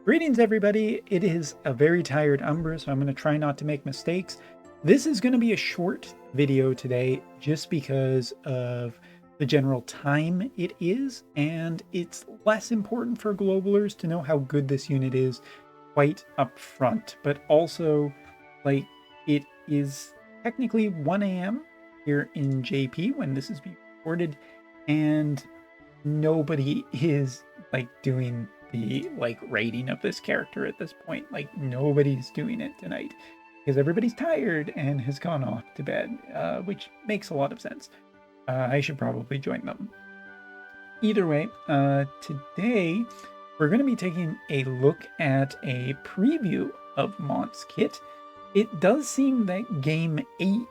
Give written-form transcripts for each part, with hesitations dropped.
Greetings, everybody. It is a very tired Umbra, so I'm going to try not to make mistakes. This is going to be a short video today just because of the general time it is, and it's less important for globalers to know how good this unit is quite up front, but also, like, it is technically 1 a.m. here in JP when this is being recorded, and nobody is, like, doing the, like, rating of this character at this point. Like, nobody's doing it tonight because everybody's tired and has gone off to bed, which makes a lot of sense. I should probably join them. Either way, today we're going to be taking a look at a preview of Mont's kit. It does seem that Game 8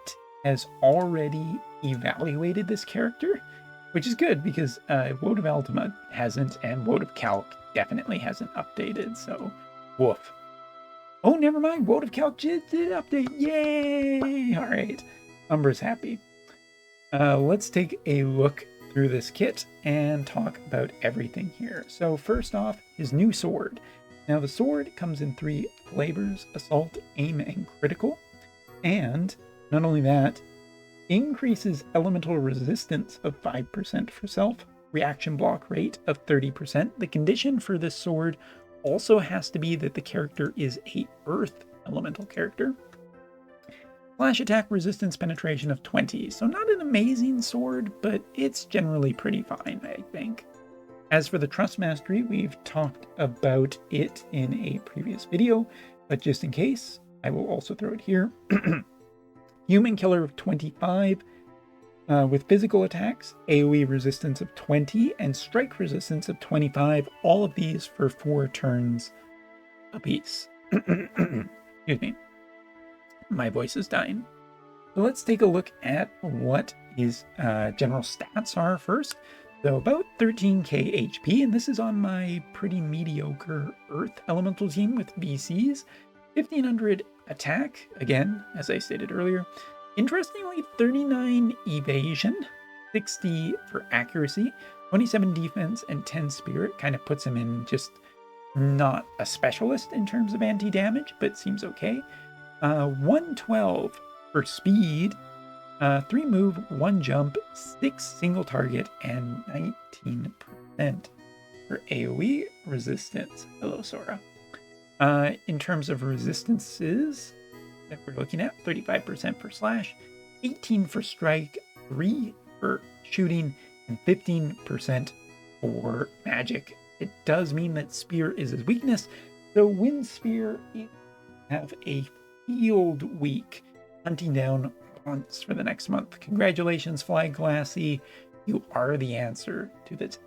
has already evaluated this character, which is good because Wotv Ultima hasn't, and Wotv Calc definitely hasn't updated, so woof. Oh, never mind, Wotv Calc did update, yay! Alright, Umbra's happy. Let's take a look through this kit and talk about everything here. So first off, his new sword. Now the sword comes in 3 flavors: Assault, Aim, and Critical. And not only that, increases elemental resistance of 5% for self, reaction block rate of 30%. The condition for this sword also has to be that the character is a earth elemental character. Flash attack resistance penetration of 20. So not an amazing sword, but it's generally pretty fine, I think. As for the Trust Mastery, we've talked about it in a previous video, but just in case, I will also throw it here. Human Killer of 25, with physical attacks, AoE resistance of 20, and strike resistance of 25, all of these for 4 turns apiece. Excuse me. My voice is dying. So let's take a look at what his general stats are first. So about 13k HP, and this is on my pretty mediocre Earth Elemental team with VCs. 1500 attack, again, as I stated earlier. Interestingly, 39 evasion, 60 for accuracy, 27 defense, and 10 spirit. Kind of puts him in just not a specialist in terms of anti-damage, but seems okay. 112 for speed, 3 move, 1 jump, 6 single target, and 19% for AoE resistance. Hello, Sora. In terms of resistances that we're looking at, 35% for slash, 18 for strike, 3 for shooting, and 15% for magic. It does mean that spear is his weakness, so Wind Spear have a field week hunting down months for the next month. Congratulations, Fly Glassy. You are the answer to this.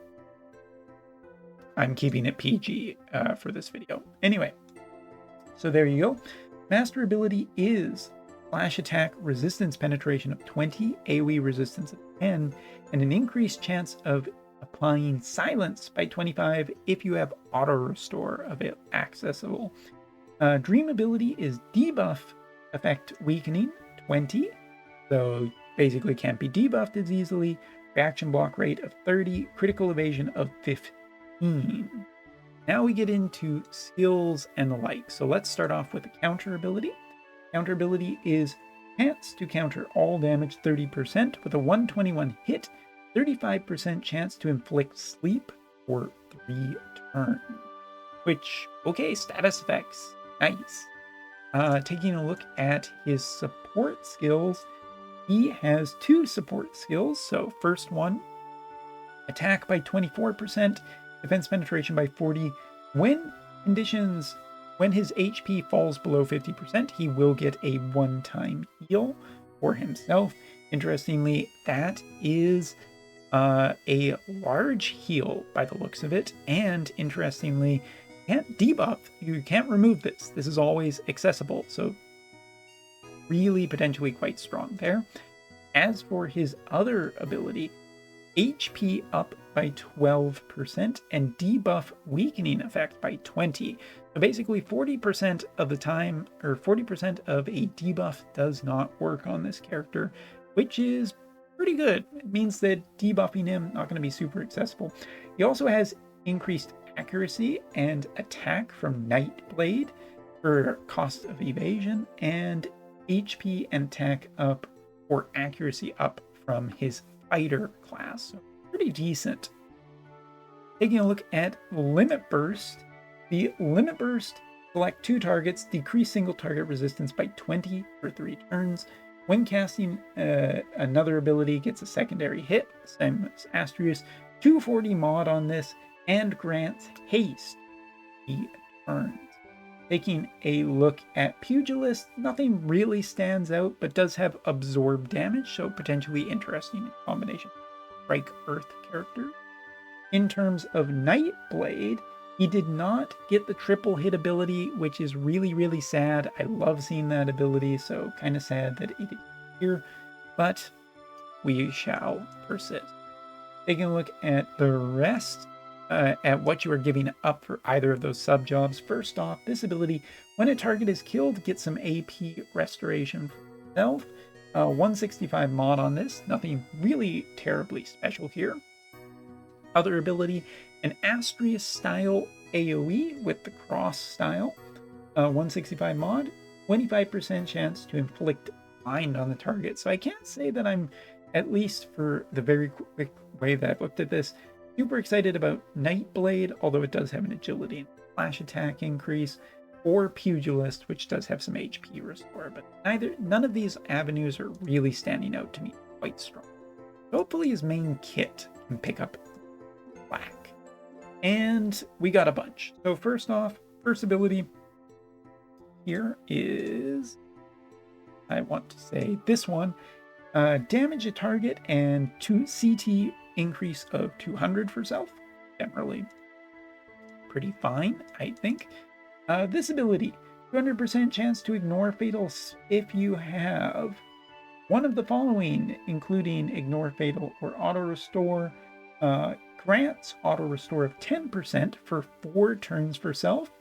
I'm keeping it PG for this video. Anyway, so there you go. Master ability is Flash Attack resistance penetration of 20, AoE resistance of 10, and an increased chance of applying silence by 25 if you have auto restore accessible. Dream ability is debuff effect weakening 20, so basically can't be debuffed as easily. Reaction block rate of 30, critical evasion of 15. Now we get into skills and the like. So let's start off with the counter ability. Counter ability is chance to counter all damage 30% with a 121 hit, 35% chance to inflict sleep for 3 turns. Which, okay, status effects, nice. Taking a look at his support skills, he has 2 support skills. So first one, attack by 24%, defense penetration by 40. When his HP falls below 50%, he will get a one-time heal for himself. Interestingly, that is a large heal by the looks of it. And interestingly, you can't debuff, you can't remove this. This is always accessible. So really potentially quite strong there. As for his other ability, HP up by 12% and debuff weakening effect by 20. So basically 40% of the time, or 40% of a debuff does not work on this character, which is pretty good. It means that debuffing him not going to be super accessible. He also has increased accuracy and attack from Nightblade for cost of evasion, and HP and attack up or accuracy up from his fighter class. So pretty decent. Taking a look at Limit Burst. The Limit Burst, select 2 targets, decrease single target resistance by 20 for 3 turns. When casting another ability, gets a secondary hit, same as Astrius. 240 mod on this, and grants haste 3 turns. Taking a look at Pugilist, nothing really stands out, but does have absorb damage, so potentially interesting in combination with Strike Earth character. In terms of Nightblade, he did not get the triple hit ability, which is really, really sad. I love seeing that ability, so kind of sad that it is here, but we shall persist. Taking a look at the rest, at what you are giving up for either of those sub-jobs. First off, this ability, when a target is killed, gets some AP restoration for itself. 165 mod on this, nothing really terribly special here. Other ability, an Astrius style AoE with the cross style, 165 mod, 25% chance to inflict bind on the target. So I can't say that I'm, at least for the very quick way that I've looked at this, super excited about Nightblade, although it does have an agility and flash attack increase, or Pugilist, which does have some HP restore, but none of these avenues are really standing out to me quite strong. Hopefully his main kit can pick up black. And we got a bunch. So first off, first ability here is, I want to say this one, damage a target and 2 CT increase of 200 for self. Generally pretty fine, I think. This ability, 200% chance to ignore fatals if you have one of the following, including ignore fatal or auto restore. Grants auto restore of 10% for 4 turns for self,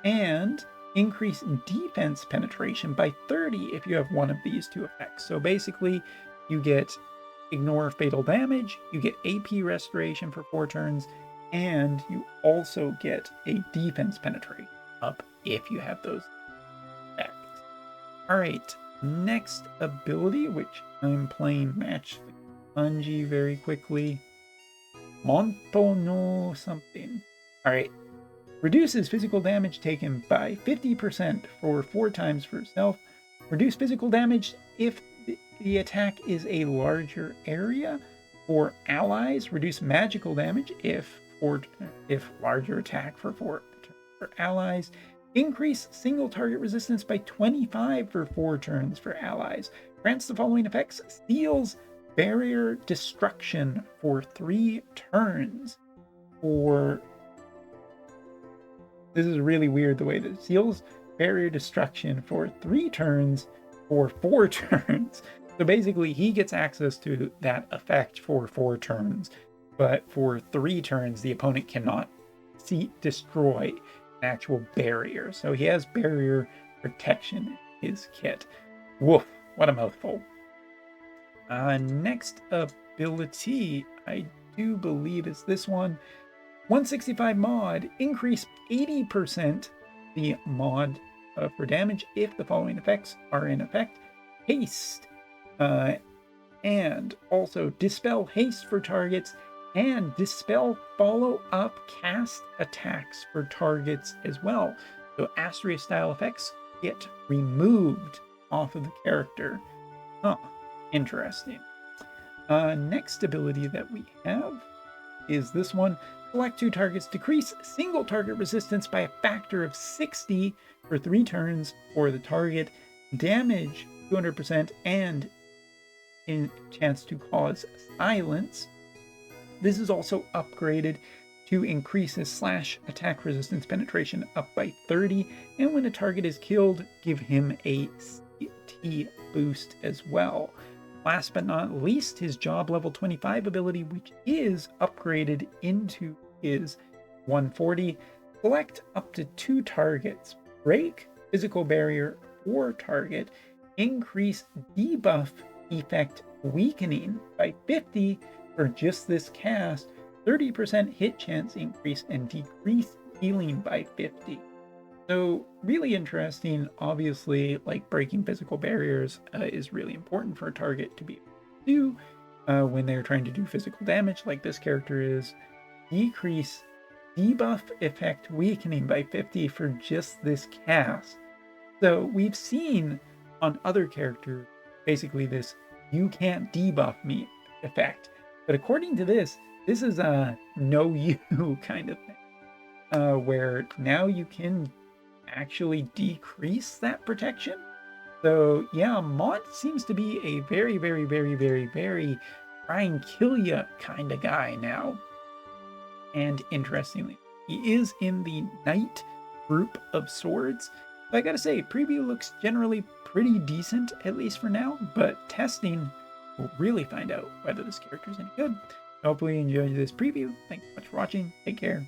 and increase defense penetration by 30 if you have one of these 2 effects. So basically, you get ignore fatal damage, you get AP restoration for 4 turns, and you also get a defense penetration up if you have those effects. Alright, next ability, which I'm playing Match the Bungie very quickly. Mont no something. Alright. Reduces physical damage taken by 50% for 4 times for self. Reduce physical damage if the attack is a larger area. For allies, reduce magical damage if larger attack for 4 for allies. Increase single target resistance by 25 for 4 turns for allies. Grants the following effects. Steals barrier destruction for 3 turns. This is really weird the way that it seals barrier destruction for 3 turns for 4 turns. So basically he gets access to that effect for 4 turns, but for 3 turns the opponent cannot destroy an actual barrier. So he has barrier protection in his kit. Woof, what a mouthful. Next ability, I do believe is this one. 165 mod, increase 80% the mod for damage if the following effects are in effect. Haste, and also dispel haste for targets, and dispel follow-up cast attacks for targets as well. So Astrius style effects get removed off of the character. Huh. Interesting. Next ability that we have is this one. Select 2 targets, decrease single target resistance by a factor of 60 for 3 turns for the target, damage 200%, and in chance to cause silence. This is also upgraded to increase his slash attack resistance penetration up by 30, and when a target is killed, give him a CT boost as well. Last but not least, his job level 25 ability, which is upgraded into his 140. Select up to 2 targets, break physical barrier for target, increase debuff effect weakening by 50 for just this cast, 30% hit chance increase, and decrease healing by 50. So really interesting. Obviously, like breaking physical barriers is really important for a target to be able to do when they're trying to do physical damage like this character is. Decrease debuff effect weakening by 50 for just this cast. So we've seen on other characters basically this you can't debuff me effect. But according to this is a no you kind of thing. Where now you can actually decrease that protection. So yeah, Mont seems to be a very, very, very, very, very try and kill ya kind of guy now. And interestingly, he is in the Knight group of swords. So I gotta say, preview looks generally pretty decent, at least for now, but testing will really find out whether this character is any good. Hopefully you enjoyed this preview. Thanks so much for watching. Take care.